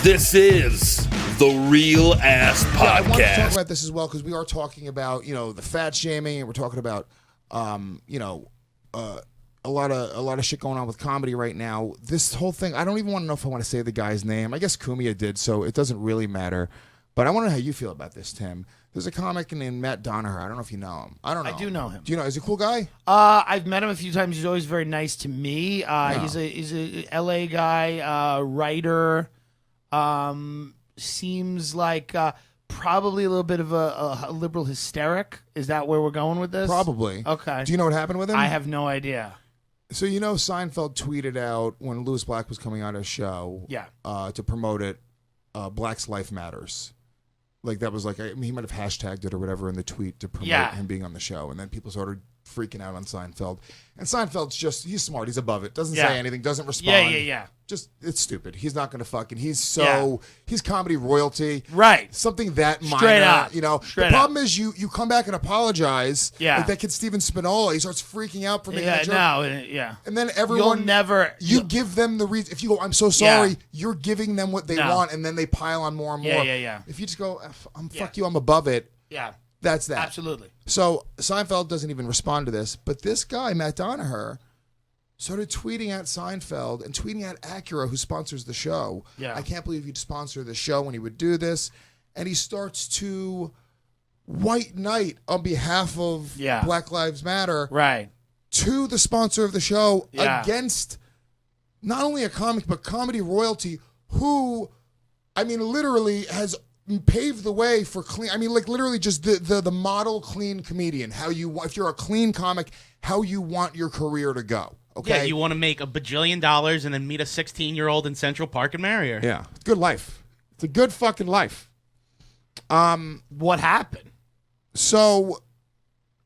This is the Real Ass Podcast. Yeah, I want to talk about this as well because we are talking about, the fat shaming, and we're talking about, a lot of shit going on with comedy right now. This whole thing, I don't even want to know if I want to say the guy's name. I guess Kumia did, so it doesn't really matter. But I want to know how you feel about this, Tim. There's a comic named Matt Donaher. I don't know if you know him. I don't know. I do know him. Do you know? Is he a cool guy? I've met him a few times. He's always very nice to me. He's a LA guy, writer. Seems like probably a little bit of a liberal hysteric. Is that where we're going with this? Probably. Okay. Do you know what happened with him? I have no idea. So Seinfeld tweeted out when Louis Black was coming on his show to promote it, Black's Life Matters. Like that was like, he might have hashtagged it or whatever in the tweet to promote him being on the show. And then people started freaking out on Seinfeld. And Seinfeld's he's smart. He's above it. Doesn't say anything. Doesn't respond. Yeah. Just, it's stupid. He's not going to he's comedy royalty. Right. Something that minor. Straight up. The problem is you come back and apologize. Yeah. Like that kid Steven Spinola, he starts freaking out for making a joke. And then everyone... You give them the reason. If you go, I'm so sorry, you're giving them what they want, and then they pile on more and more. Yeah. If you just go, fuck you, I'm above it. Yeah. That's that. Absolutely. So Seinfeld doesn't even respond to this, but this guy, Matt Donaher, started tweeting at Seinfeld and tweeting at Acura, who sponsors the show. Yeah. I can't believe you'd sponsor the show when he would do this. And he starts to white knight on behalf of Black Lives Matter to the sponsor of the show against not only a comic, but comedy royalty who, literally has paved the way for clean. Literally just the model clean comedian. If you're a clean comic, how you want your career to go. Okay. Yeah, you want to make $1 bajillion and then meet a 16-year-old in Central Park and marry her. Yeah, good life. It's a good fucking life. What happened? So,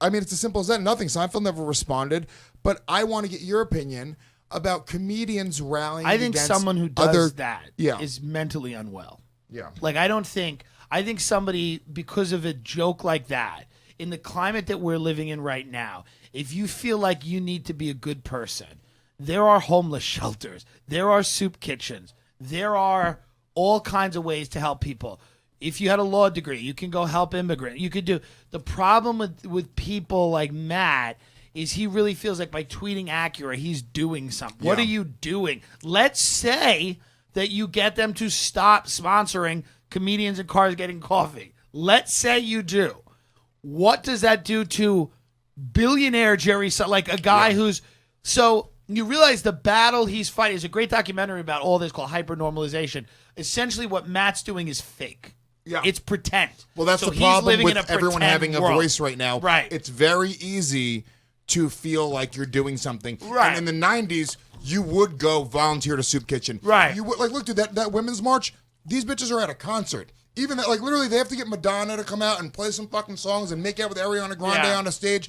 it's as simple as that. Nothing. Seinfeld never responded. But I want to get your opinion about comedians rallying. I think someone who does that is is mentally unwell. Yeah. I think somebody, because of a joke like that, in the climate that we're living in right now, if you feel like you need to be a good person, there are homeless shelters, there are soup kitchens, there are all kinds of ways to help people. If you had a law degree, you can go help immigrants. You could do. The problem with people like Matt is he really feels like by tweeting Acura, he's doing something. What are you doing? Let's say that you get them to stop sponsoring comedians in cars getting coffee. Let's say you do. What does that do to billionaire Jerry, like a guy who's... So you realize the battle he's fighting is a great documentary about all this called hyper-normalization. Essentially what Matt's doing is fake. Yeah. It's pretend. Well, that's the problem with everyone having a voice right now. Right. It's very easy to feel like you're doing something. Right. And in the 90s, you would go volunteer to Soup Kitchen. Right. You would, look, dude, that women's march, these bitches are at a concert. Even that, literally, they have to get Madonna to come out and play some fucking songs and make out with Ariana Grande on a stage.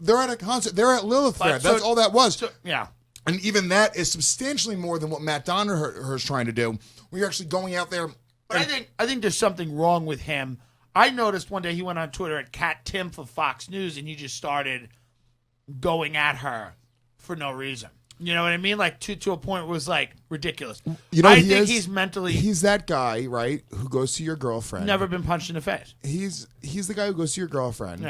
They're at a concert. They're at Lilith Fair. That's all that was. And even that is substantially more than what Matt Donaher is trying to do. We're actually going out there. But I think there's something wrong with him. I noticed one day he went on Twitter at Cat Tim for Fox News, and he just started going at her for no reason. You know what I mean? Like to a point where it was like ridiculous. I think he's mentally... He's that guy, right, who goes to your girlfriend. Never been punched in the face. He's the guy who goes to your girlfriend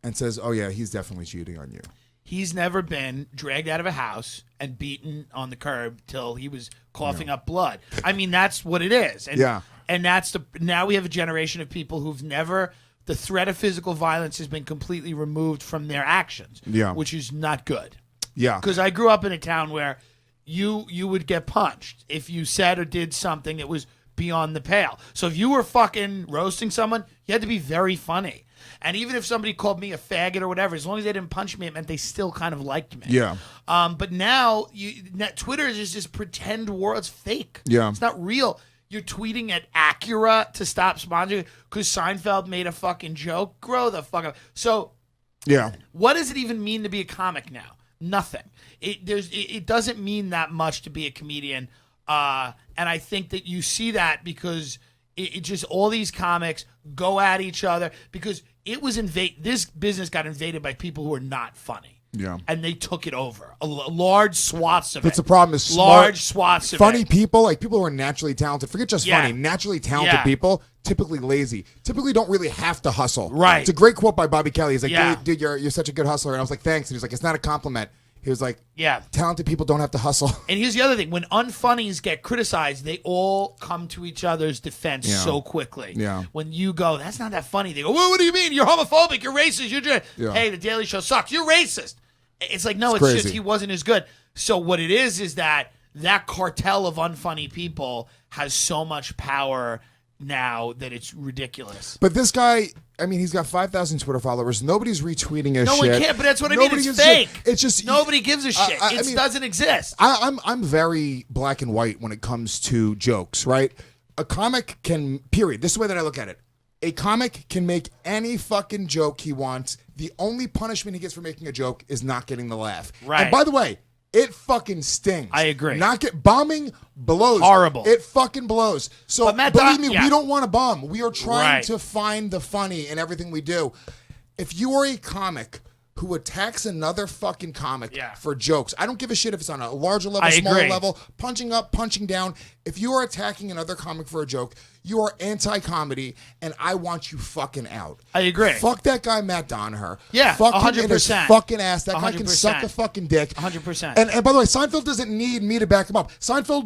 and says, oh yeah, he's definitely cheating on you. He's never been dragged out of a house and beaten on the curb till he was coughing up blood. That's what it is. And that's now we have a generation of people who've never... The threat of physical violence has been completely removed from their actions, which is not good. Yeah. Because I grew up in a town where you would get punched if you said or did something that was beyond the pale. So if you were fucking roasting someone, you had to be very funny. And even if somebody called me a faggot or whatever, as long as they didn't punch me, it meant they still kind of liked me. Yeah. But now, Twitter is just this pretend world. It's fake. Yeah. It's not real. You're tweeting at Acura to stop sponsoring because Seinfeld made a fucking joke. Grow the fuck up. So, what does it even mean to be a comic now? Nothing. It doesn't mean that much to be a comedian. And I think that you see that because it just all these comics go at each other because this business got invaded by people who are not funny. Yeah. And they took it over. Large swaths of it. That's the problem is large swaths of funny it. people, like people who are naturally talented, forget just funny, naturally talented people, typically lazy, typically don't really have to hustle. Right. It's a great quote by Bobby Kelly. He's like, dude, you're such a good hustler. And I was like, thanks. And he's like, it's not a compliment. He was like, talented people don't have to hustle. And here's the other thing. When unfunnies get criticized, they all come to each other's defense so quickly. Yeah. When you go, that's not that funny, they go, well, what do you mean? You're homophobic. You're racist. Hey, The Daily Show sucks. You're racist. It's like, no, it's just he wasn't as good. So what it is that cartel of unfunny people has so much power now that it's ridiculous. But this guy, I mean, he's got 5,000 Twitter followers. Nobody's retweeting his shit. No one cares, but that's what I mean. It's fake. It's just nobody gives a shit. It doesn't exist. I'm very black and white when it comes to jokes, right? A comic can, period. This is the way that I look at it. A comic can make any fucking joke he wants. The only punishment he gets for making a joke is not getting the laugh. Right. And by the way, it fucking stings. I agree. Bombing blows. Horrible. It fucking blows. So but Matt, believe me, we don't want to bomb. We are trying to find the funny in everything we do. If you are a comic who attacks another fucking comic for jokes, I don't give a shit if it's on a larger level, smaller level, punching up, punching down. If you are attacking another comic for a joke, you are anti-comedy, and I want you fucking out. I agree. Fuck that guy, Matt Donaher. Yeah, fuck 100%. him in his fucking ass. That guy can 100%. suck a fucking dick. 100%. And by the way, Seinfeld doesn't need me to back him up. Seinfeld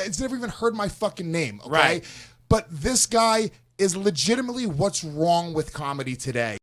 it's never even heard my fucking name. Okay, right. But this guy is legitimately what's wrong with comedy today.